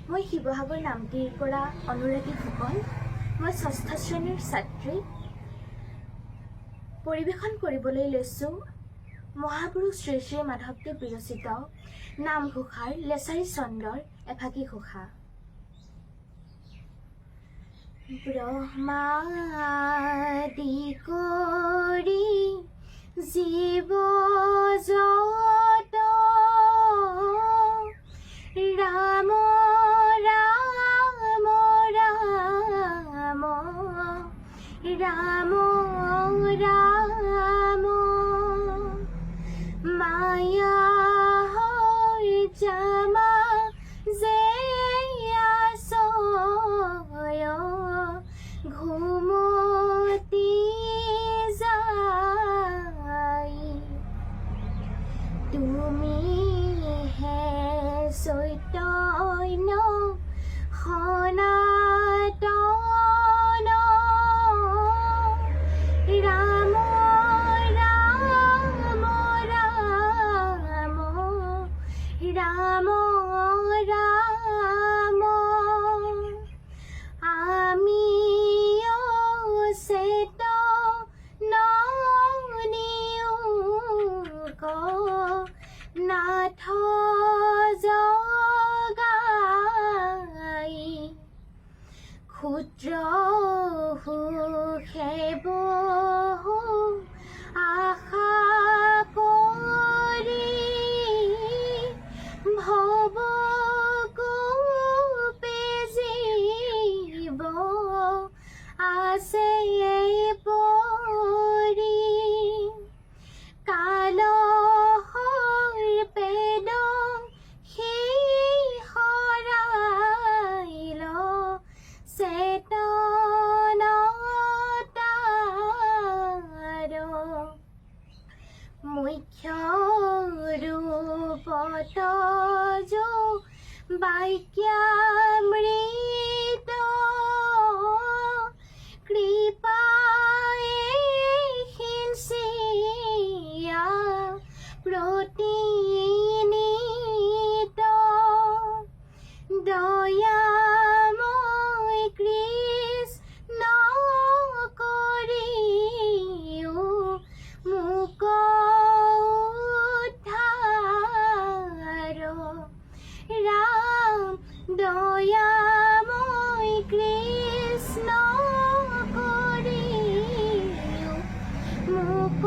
মই শিৱসাগৰ নামতিৰ পৰা অনুৰাগী ফুকন। মই ৬ষ্ঠ শ্ৰেণীৰ ছাত্ৰী। পৰিৱেশন কৰিবলৈ লৈছোঁ মহাপুৰুষ শ্ৰী শ্ৰী মাধৱদেৱ বিৰচিত নামঘোষাৰ লেছাৰী চন্দৰ এফাকি ঘোষা। ব্ৰহ্মাদি কৰি জীৱ জগত ৰাম ৰাম ৰাম ৰাম ৰাম মায়া জামা যে আছয় ঘুমতি যাই তুমি হে চৈতন্য সনাতন ৰাম ৰাম ৰাম ৰাম ৰাম আমি চেতনিয়োগ নাথ জগাই ক্ষুদ্ৰ সুখেব আশা কৰি ভৱ কোপে জীৱ আছে পৰি কালহৰ পেদ সেই হৰাইল চেতনতাৰ মুখ্য ৰূপত যো বাক্যামৃত কৃপায়ে সিঞ্চিয়া প্ৰতিনিত দয়াময় কৃষ্ণ কৰিও মোক উদ্ধাৰ ৰাম দয়াময় কৃষ্ণ কৰিও মোক